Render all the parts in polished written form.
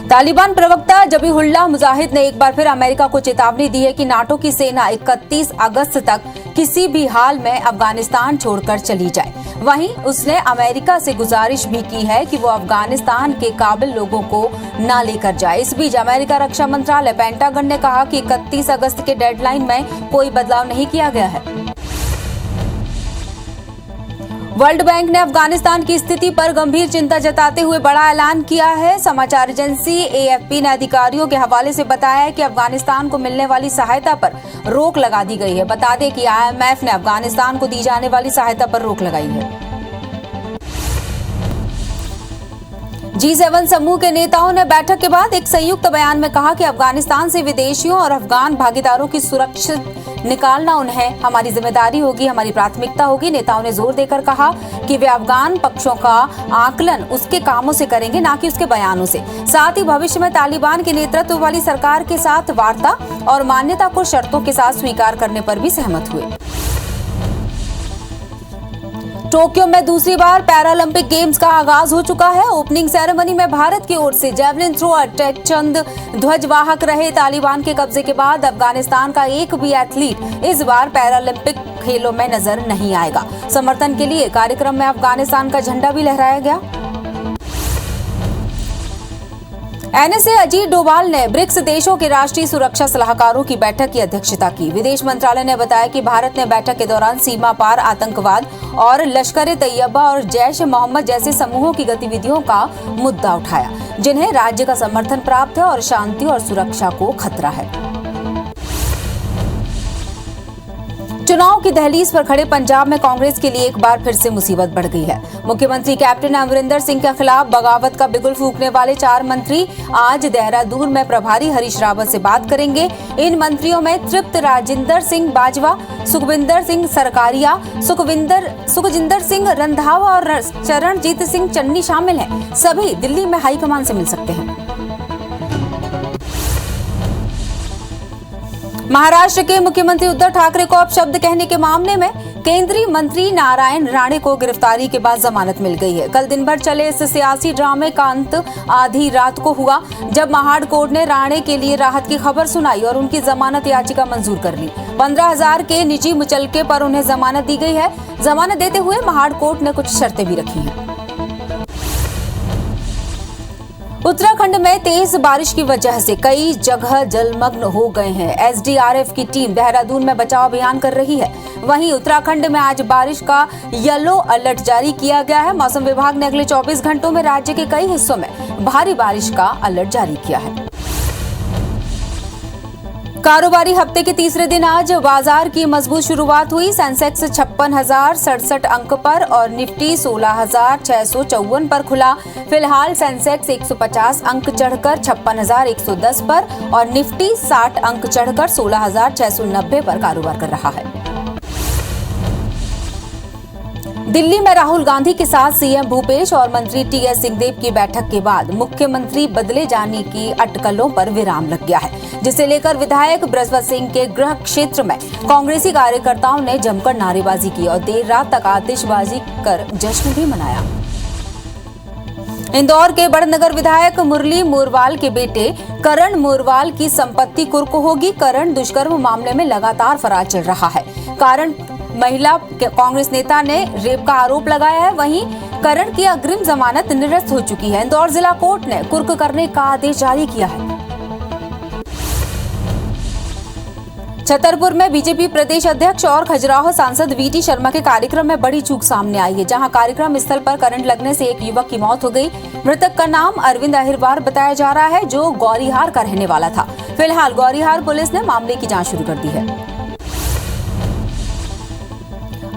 तालिबान प्रवक्ता जबीहुल्लाह मुजाहिद ने एक बार फिर अमेरिका को चेतावनी दी है कि नाटो की सेना 31 अगस्त तक किसी भी हाल में अफगानिस्तान छोड़कर चली जाए। वहीं उसने अमेरिका से गुजारिश भी की है कि वो अफगानिस्तान के काबिल लोगों को न लेकर जाए। इस बीच अमेरिका रक्षा मंत्रालय पेंटागन ने कहा कि 31 अगस्त के डेडलाइन में कोई बदलाव नहीं किया गया है। वर्ल्ड बैंक ने अफगानिस्तान की स्थिति पर गंभीर चिंता जताते हुए बड़ा ऐलान किया है। समाचार एजेंसी एएफपी ने अधिकारियों के हवाले से बताया है कि अफगानिस्तान को मिलने वाली सहायता पर रोक लगा दी गई है। बता दें कि आईएमएफ ने अफगानिस्तान को दी जाने वाली सहायता पर रोक लगाई है। G7 समूह के नेताओं ने बैठक के बाद एक संयुक्त बयान में कहा कि अफगानिस्तान से विदेशियों और अफगान भागीदारों की सुरक्षित निकालना उन्हें हमारी जिम्मेदारी होगी, हमारी प्राथमिकता होगी। नेताओं ने जोर देकर कहा कि वे अफगान पक्षों का आकलन उसके कामों से करेंगे, न कि उसके बयानों से। साथ ही भविष्य में तालिबान के नेतृत्व वाली सरकार के साथ वार्ता और मान्यता को शर्तों के साथ स्वीकार करने पर भी सहमत हुए। टोक्यो में दूसरी बार पैरालंपिक गेम्स का आगाज हो चुका है। ओपनिंग सेरेमनी में भारत की ओर से जेवलिन थ्रोअर टेक चंद ध्वजवाहक रहे। तालिबान के कब्जे के बाद अफगानिस्तान का एक भी एथलीट इस बार पैरालंपिक खेलों में नजर नहीं आएगा। समर्थन के लिए कार्यक्रम में अफगानिस्तान का झंडा भी लहराया गया। एनएसए अजीत डोभाल ने ब्रिक्स देशों के राष्ट्रीय सुरक्षा सलाहकारों की बैठक की अध्यक्षता की। विदेश मंत्रालय ने बताया कि भारत ने बैठक के दौरान सीमा पार आतंकवाद और लश्कर-ए-तैयबा और जैश-ए-मोहम्मद जैसे समूहों की गतिविधियों का मुद्दा उठाया, जिन्हें राज्य का समर्थन प्राप्त है और शांति और सुरक्षा को खतरा है। चुनाव की दहलीज पर खड़े पंजाब में कांग्रेस के लिए एक बार फिर से मुसीबत बढ़ गई है। मुख्यमंत्री कैप्टन अमरिंदर सिंह के खिलाफ बगावत का बिगुल फूंकने वाले 4 मंत्री आज देहरादून में प्रभारी हरीश रावत से बात करेंगे। इन मंत्रियों में तृप्त राजिंदर सिंह बाजवा, सुखविंदर सिंह सरकारिया, सुखजिंदर सिंह रंधावा और चरणजीत सिंह चन्नी शामिल हैं। सभी दिल्ली में हाईकमान से मिल सकते हैं। महाराष्ट्र के मुख्यमंत्री उद्धव ठाकरे को अपशब्द कहने के मामले में केंद्रीय मंत्री नारायण राणे को गिरफ्तारी के बाद जमानत मिल गई है। कल दिन भर चले इस सियासी ड्रामे का अंत आधी रात को हुआ, जब महाड़ कोर्ट ने राणे के लिए राहत की खबर सुनाई और उनकी जमानत याचिका मंजूर कर ली। 15,000 के निजी मुचलके पर उन्हें जमानत दी गई है। जमानत देते हुए महाड़ कोर्ट ने कुछ शर्तें भी रखी हैं। उत्तराखंड में तेज बारिश की वजह से कई जगह जलमग्न हो गए हैं। एसडीआरएफ की टीम देहरादून में बचाव अभियान कर रही है। वहीं उत्तराखंड में आज बारिश का येलो अलर्ट जारी किया गया है। मौसम विभाग ने अगले 24 घंटों में राज्य के कई हिस्सों में भारी बारिश का अलर्ट जारी किया है। कारोबारी हफ्ते के तीसरे दिन आज बाजार की मजबूत शुरुआत हुई। सेंसेक्स 56,067 अंक पर और निफ्टी 16,654 पर खुला। फिलहाल सेंसेक्स 150 अंक चढ़कर 56,110 पर और निफ्टी 60 अंक चढ़कर 16,690 पर कारोबार कर रहा है। दिल्ली में राहुल गांधी के साथ सीएम भूपेश और मंत्री टीएस सिंहदेव की बैठक के बाद मुख्यमंत्री बदले जाने की अटकलों पर विराम लग गया है, जिसे लेकर विधायक बृहस्पति सिंह के गृह क्षेत्र में कांग्रेसी कार्यकर्ताओं ने जमकर नारेबाजी की और देर रात तक आतिशबाजी कर जश्न भी मनाया। इंदौर के बड़नगर विधायक मुरली मोरवाल के बेटे करण मोरवाल की संपत्ति कुर्क होगी। करण दुष्कर्म मामले में लगातार फरार चल रहा है। कारण महिला कांग्रेस नेता ने रेप का आरोप लगाया है। वहीं करण की अग्रिम जमानत निरस्त हो चुकी है। इंदौर जिला कोर्ट ने कुर्क करने का आदेश जारी किया है। छतरपुर में बीजेपी प्रदेश अध्यक्ष और खजुराहो सांसद वीटी शर्मा के कार्यक्रम में बड़ी चूक सामने आई है, जहां कार्यक्रम स्थल पर करंट लगने से एक युवक की मौत हो गई। मृतक का नाम अरविंद अहिरवार बताया जा रहा है, जो गौरीहार का रहने वाला था। फिलहाल गौरीहार पुलिस ने मामले की जांच शुरू कर दी है।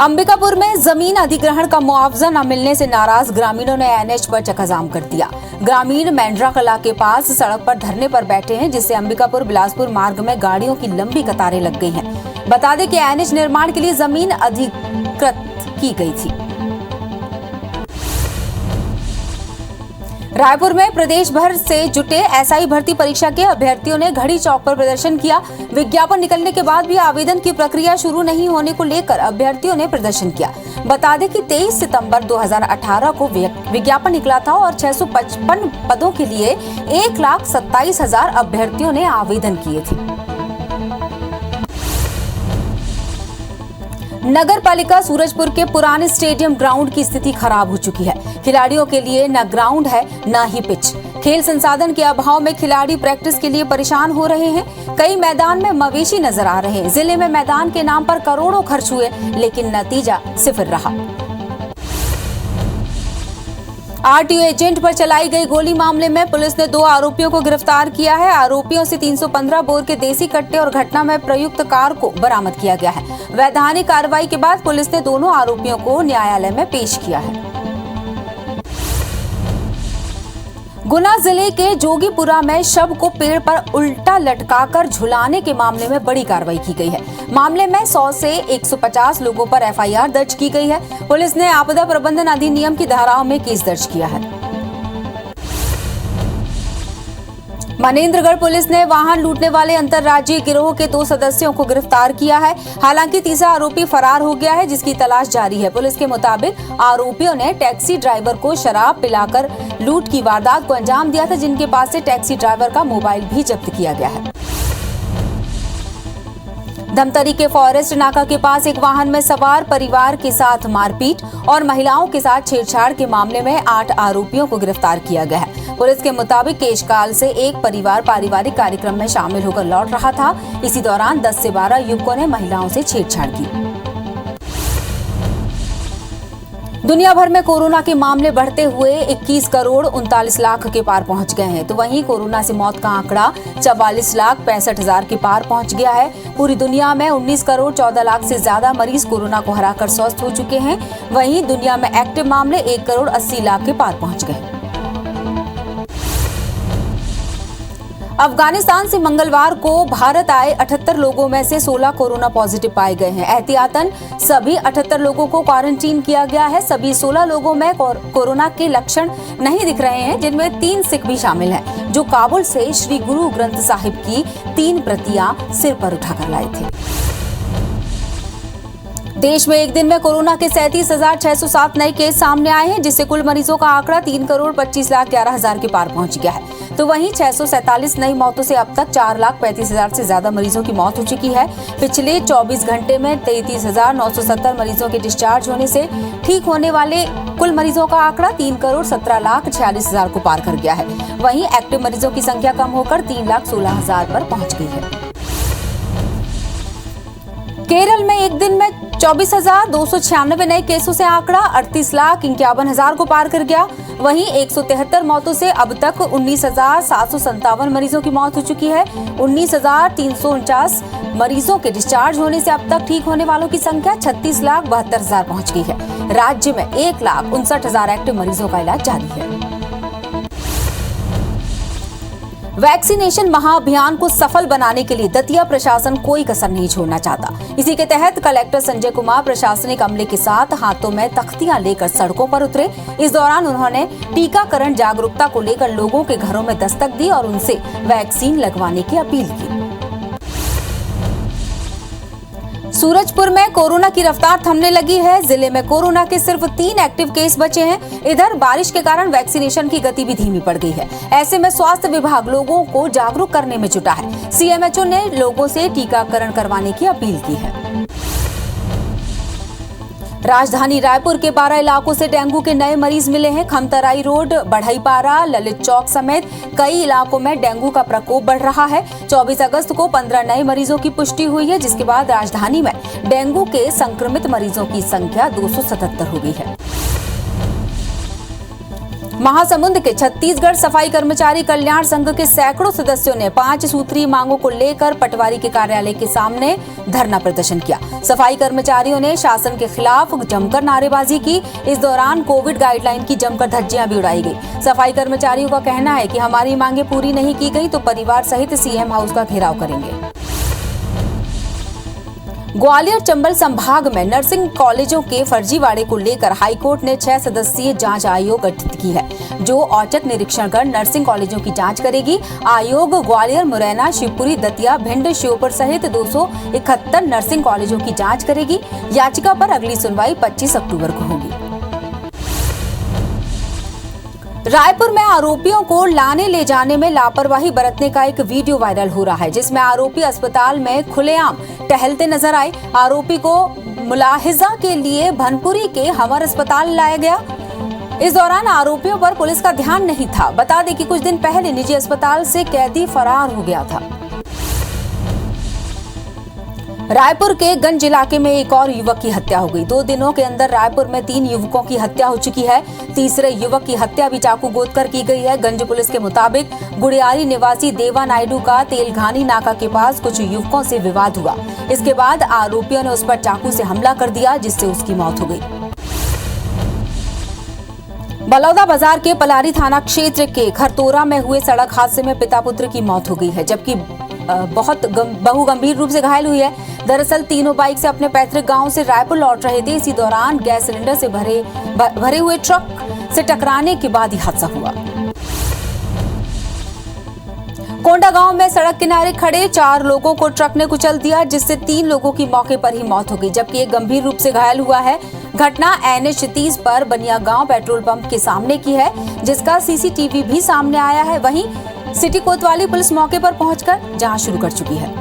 अंबिकापुर में जमीन अधिग्रहण का मुआवजा न मिलने से नाराज ग्रामीणों ने एनएच पर चक्काजाम कर दिया। ग्रामीण मेंढरा कला के पास सड़क पर धरने पर बैठे हैं, जिससे अंबिकापुर बिलासपुर मार्ग में गाड़ियों की लंबी कतारें लग गई हैं। बता दें कि एनएच निर्माण के लिए जमीन अधिकृत की गई थी। रायपुर में प्रदेश भर से जुटे एसआई भर्ती परीक्षा के अभ्यर्थियों ने घड़ी चौक पर प्रदर्शन किया। विज्ञापन निकलने के बाद भी आवेदन की प्रक्रिया शुरू नहीं होने को लेकर अभ्यर्थियों ने प्रदर्शन किया। बता दें कि 23 सितंबर 2018 को विज्ञापन निकला था और 655 पदों के लिए 1,27,000 अभ्यर्थियों ने आवेदन किए थे। नगर पालिका सूरजपुर के पुराने स्टेडियम ग्राउंड की स्थिति खराब हो चुकी है। खिलाड़ियों के लिए न ग्राउंड है न ही पिच। खेल संसाधन के अभाव में खिलाड़ी प्रैक्टिस के लिए परेशान हो रहे हैं। कई मैदान में मवेशी नजर आ रहे हैं। जिले में मैदान के नाम पर करोड़ों खर्च हुए, लेकिन नतीजा सिफर रहा। आरटीओ एजेंट पर चलाई गई गोली मामले में पुलिस ने 2 आरोपियों को गिरफ्तार किया है। आरोपियों से 315 बोर के देसी कट्टे और घटना में प्रयुक्त कार को बरामद किया गया है। वैधानिक कार्रवाई के बाद पुलिस ने दोनों आरोपियों को न्यायालय में पेश किया है। गुना जिले के जोगीपुरा में शव को पेड़ पर उल्टा लटकाकर झुलाने के मामले में बड़ी कार्रवाई की गई है। मामले में 100 से 150 लोगों पर एफआईआर दर्ज की गई है। पुलिस ने आपदा प्रबंधन अधिनियम की धाराओं में केस दर्ज किया है। मनेंद्रगढ़ पुलिस ने वाहन लूटने वाले अंतर्राज्यीय गिरोह के 2 सदस्यों को गिरफ्तार किया है। हालांकि तीसरा आरोपी फरार हो गया है, जिसकी तलाश जारी है। पुलिस के मुताबिक आरोपियों ने टैक्सी ड्राइवर को शराब पिलाकर लूट की वारदात को अंजाम दिया था, जिनके पास से टैक्सी ड्राइवर का मोबाइल भी जब्त किया गया है। धमतरी के फॉरेस्ट नाका के पास एक वाहन में सवार परिवार के साथ मारपीट और महिलाओं के साथ छेड़छाड़ के मामले में 8 आरोपियों को गिरफ्तार किया गया है। पुलिस के मुताबिक केशकाल से एक परिवार पारिवारिक कार्यक्रम में शामिल होकर लौट रहा था। इसी दौरान 10 से 12 युवकों ने महिलाओं से छेड़छाड़ की। दुनिया भर में कोरोना के मामले बढ़ते हुए 21 करोड़ 39 लाख के पार पहुंच गए हैं, तो वहीं कोरोना से मौत का आंकड़ा 44,65,000 के पार पहुंच गया है। पूरी दुनिया में 19 करोड़ 14 लाख से ज्यादा मरीज कोरोना को हराकर स्वस्थ हो चुके हैं। वहीं दुनिया में एक्टिव मामले 1 करोड़ 80 लाख के पार पहुंच गए। अफगानिस्तान से मंगलवार को भारत आए 78 लोगों में से 16 कोरोना पॉजिटिव पाए गए हैं। एहतियातन सभी 78 लोगों को क्वारंटीन किया गया है। सभी 16 लोगों में कोरोना के लक्षण नहीं दिख रहे हैं, जिनमें 3 सिख भी शामिल हैं, जो काबुल से श्री गुरु ग्रंथ साहिब की 3 प्रतियां सिर पर उठाकर लाए थे। देश में एक दिन में कोरोना के 37,607 नए केस सामने आए हैं, जिससे कुल मरीजों का आंकड़ा 3 करोड़ 25,11,000 के पार पहुंच गया है। तो वहीं 647 नई मौतों से अब तक 4,35,000 से ज्यादा मरीजों की मौत हो चुकी है। पिछले 24 घंटे में 33,970 मरीजों के डिस्चार्ज होने से ठीक होने वाले कुल मरीजों का आंकड़ा 3 करोड़ 17,46,000 को पार कर गया है। वहीं एक्टिव मरीजों की संख्या कम होकर 3,16,000 पर पहुंच गई है। केरल में एक दिन में 24,296 नए केसों से आंकड़ा 38,51,000 को पार कर गया। वहीं 173 मौतों से अब तक 19,757 मरीजों की मौत हो चुकी है। 19,349 मरीजों के डिस्चार्ज होने से अब तक ठीक होने वालों की संख्या 36,72,000 पहुंच गई है। राज्य में 1,59,000 एक्टिव मरीजों का इलाज जारी है। वैक्सीनेशन महाअभियान को सफल बनाने के लिए दतिया प्रशासन कोई कसर नहीं छोड़ना चाहता। इसी के तहत कलेक्टर संजय कुमार प्रशासनिक अमले के साथ हाथों में तख्तियां लेकर सड़कों पर उतरे। इस दौरान उन्होंने टीकाकरण जागरूकता को लेकर लोगों के घरों में दस्तक दी और उनसे वैक्सीन लगवाने की अपील की। सूरजपुर में कोरोना की रफ्तार थमने लगी है। जिले में कोरोना के सिर्फ 3 एक्टिव केस बचे हैं। इधर बारिश के कारण वैक्सीनेशन की गति भी धीमी पड़ गई है। ऐसे में स्वास्थ्य विभाग लोगों को जागरूक करने में जुटा है। सीएमएचओ ने लोगों से टीकाकरण करवाने की अपील की है। राजधानी रायपुर के 12 इलाकों से डेंगू के नए मरीज मिले हैं। खमतराई रोड, बढ़ईपारा, ललित चौक समेत कई इलाकों में डेंगू का प्रकोप बढ़ रहा है। 24 अगस्त को 15 नए मरीजों की पुष्टि हुई है, जिसके बाद राजधानी में डेंगू के संक्रमित मरीजों की संख्या 277 हो गई है। महासमुंद के छत्तीसगढ़ सफाई कर्मचारी कल्याण संघ के सैकड़ों सदस्यों ने 5 सूत्रीय मांगों को लेकर पटवारी के कार्यालय के सामने धरना प्रदर्शन किया। सफाई कर्मचारियों ने शासन के खिलाफ जमकर नारेबाजी की। इस दौरान कोविड गाइडलाइन की जमकर धज्जियां भी उड़ाई गई। सफाई कर्मचारियों का कहना है कि हमारी मांगे पूरी नहीं की गई तो परिवार सहित सीएम हाउस का घेराव करेंगे। ग्वालियर चंबल संभाग में नर्सिंग कॉलेजों के फर्जीवाड़े को लेकर हाईकोर्ट ने 6 सदस्यीय जांच आयोग गठित की है, जो औचक निरीक्षण कर नर्सिंग कॉलेजों की जांच करेगी। आयोग ग्वालियर, मुरैना, शिवपुरी, दतिया, भिंड, श्योपुर सहित 271 नर्सिंग कॉलेजों की जांच करेगी। याचिका पर अगली सुनवाई 25 अक्टूबर को होगी। रायपुर में आरोपियों को लाने ले जाने में लापरवाही बरतने का एक वीडियो वायरल हो रहा है, जिसमें आरोपी अस्पताल में खुलेआम टहलते नजर आए। आरोपी को मुलाहिजा के लिए भनपुरी के हमर अस्पताल लाया गया। इस दौरान आरोपियों पर पुलिस का ध्यान नहीं था। बता दें कि कुछ दिन पहले निजी अस्पताल से कैदी फरार हो गया था। रायपुर के गंज इलाके में एक और युवक की हत्या हो गई। 2 दिनों के अंदर रायपुर में 3 युवकों की हत्या हो चुकी है। तीसरे युवक की हत्या भी चाकू गोद कर की गई है। गंज पुलिस के मुताबिक गुड़ियारी निवासी देवा नायडू का तेलघानी नाका के पास कुछ युवकों से विवाद हुआ। इसके बाद आरोपियों ने उस पर चाकू से हमला कर दिया, जिससे उसकी मौत हो गई। बलौदा बाजार के पलारी थाना क्षेत्र के खरतोरा में हुए सड़क हादसे में पिता पुत्र की मौत हो गई है, जबकि बहु गंभीर रूप से घायल हुई है। दरअसल तीनों बाइक से अपने पैतृक गांव से रायपुर लौट रहे थे। इसी दौरान गैस सिलेंडर से भरे हुए ट्रक से टकराने के बाद ही हादसा हुआ। कोंडा गांव में सड़क किनारे खड़े 4 लोगों को ट्रक ने कुचल दिया, जिससे 3 लोगों की मौके पर ही मौत हो गई, जबकि एक गंभीर रूप से घायल हुआ है। घटना NH 30 पर बनिया गांव पेट्रोल पंप के सामने की है, जिसका CCTV भी सामने आया है। वहीं सिटी कोतवाली पुलिस मौके पर पहुंचकर जांच शुरू कर चुकी है।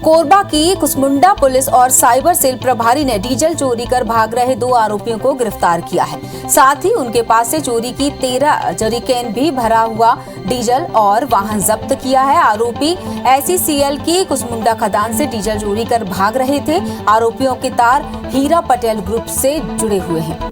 कोरबा की कुसमुंडा पुलिस और साइबर सेल प्रभारी ने डीजल चोरी कर भाग रहे 2 आरोपियों को गिरफ्तार किया है। साथ ही उनके पास से चोरी की 13 जरीकेन भी भरा हुआ डीजल और वाहन जब्त किया है। आरोपी SECL की कुसमुंडा खदान से डीजल चोरी कर भाग रहे थे। आरोपियों के तार हीरा पटेल ग्रुप से जुड़े हुए हैं।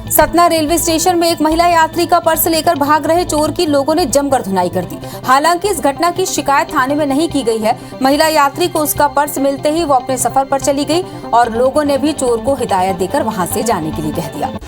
सतना रेलवे स्टेशन में एक महिला यात्री का पर्स लेकर भाग रहे चोर की लोगों ने जमकर धुनाई कर दी। हालांकि इस घटना की शिकायत थाने में नहीं की गई है। महिला यात्री को उसका पर्स मिलते ही वो अपने सफर पर चली गई और लोगों ने भी चोर को हिदायत देकर वहां से जाने के लिए कह दिया।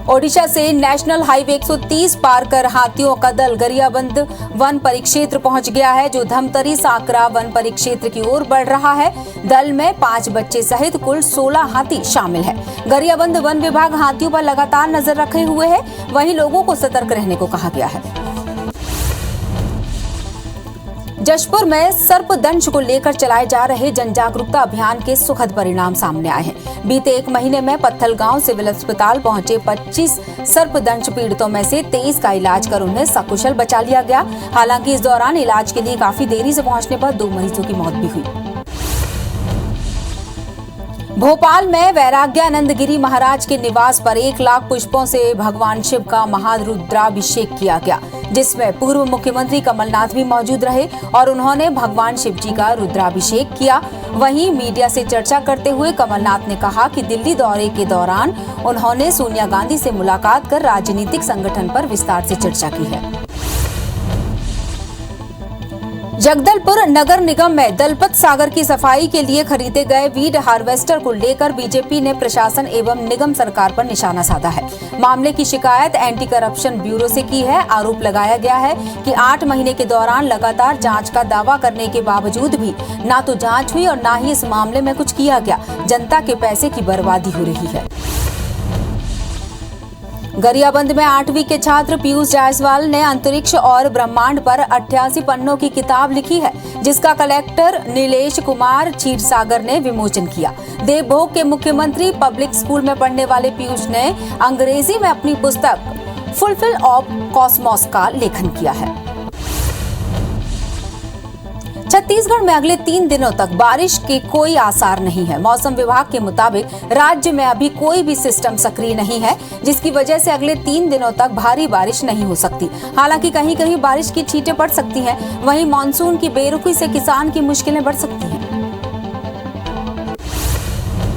ओडिशा से नेशनल हाईवे 130 पार कर हाथियों का दल गरियाबंद वन परिक्षेत्र पहुंच गया है, जो धमतरी साकरा वन परिक्षेत्र की ओर बढ़ रहा है। दल में 5 बच्चे सहित कुल 16 हाथी शामिल है। गरियाबंद वन विभाग हाथियों पर लगातार नजर रखे हुए है, वहीं लोगों को सतर्क रहने को कहा गया है। जशपुर में सर्पदंश को लेकर चलाए जा रहे जन जागरूकता अभियान के सुखद परिणाम सामने आए हैं। बीते 1 महीने में पत्थल गांव सिविल अस्पताल पहुंचे 25 सर्पदंश पीड़ितों में से 23 का इलाज कर उन्हें सकुशल बचा लिया गया। हालांकि इस दौरान इलाज के लिए काफी देरी से पहुंचने पर 2 मरीजों की मौत भी हुई। भोपाल में वैराग्यानंद गिरी महाराज के निवास पर 1 लाख पुष्पों से भगवान शिव का महारुद्राभिषेक किया गया, जिसमें पूर्व मुख्यमंत्री कमलनाथ भी मौजूद रहे और उन्होंने भगवान शिव जी का रुद्राभिषेक किया। वहीं मीडिया से चर्चा करते हुए कमलनाथ ने कहा कि दिल्ली दौरे के दौरान उन्होंने सोनिया गांधी से मुलाकात कर राजनीतिक संगठन पर विस्तार से चर्चा की है। जगदलपुर नगर निगम में दलपत सागर की सफाई के लिए खरीदे गए वीड हार्वेस्टर को लेकर बीजेपी ने प्रशासन एवं निगम सरकार पर निशाना साधा है। मामले की शिकायत एंटी करप्शन ब्यूरो से की है। आरोप लगाया गया है कि 8 महीने के दौरान लगातार जांच का दावा करने के बावजूद भी ना तो जांच हुई और ना ही इस मामले में कुछ किया गया। जनता के पैसे की बर्बादी हो रही है। गरियाबंद में 8वीं के छात्र पीयूष जायसवाल ने अंतरिक्ष और ब्रह्मांड पर 88 पन्नों की किताब लिखी है, जिसका कलेक्टर नीलेश कुमार क्षीरसागर ने विमोचन किया। देवभोग के मुख्यमंत्री पब्लिक स्कूल में पढ़ने वाले पीयूष ने अंग्रेजी में अपनी पुस्तक फुलफिल ऑफ कॉस्मोस का लेखन किया है। छत्तीसगढ़ में अगले 3 दिनों तक बारिश के कोई आसार नहीं है। मौसम विभाग के मुताबिक राज्य में अभी कोई भी सिस्टम सक्रिय नहीं है, जिसकी वजह से अगले 3 दिनों तक भारी बारिश नहीं हो सकती। हालांकि कहीं कहीं बारिश की छींटें पड़ सकती हैं। वहीं मानसून की बेरुखी से किसान की मुश्किलें बढ़ सकती हैं।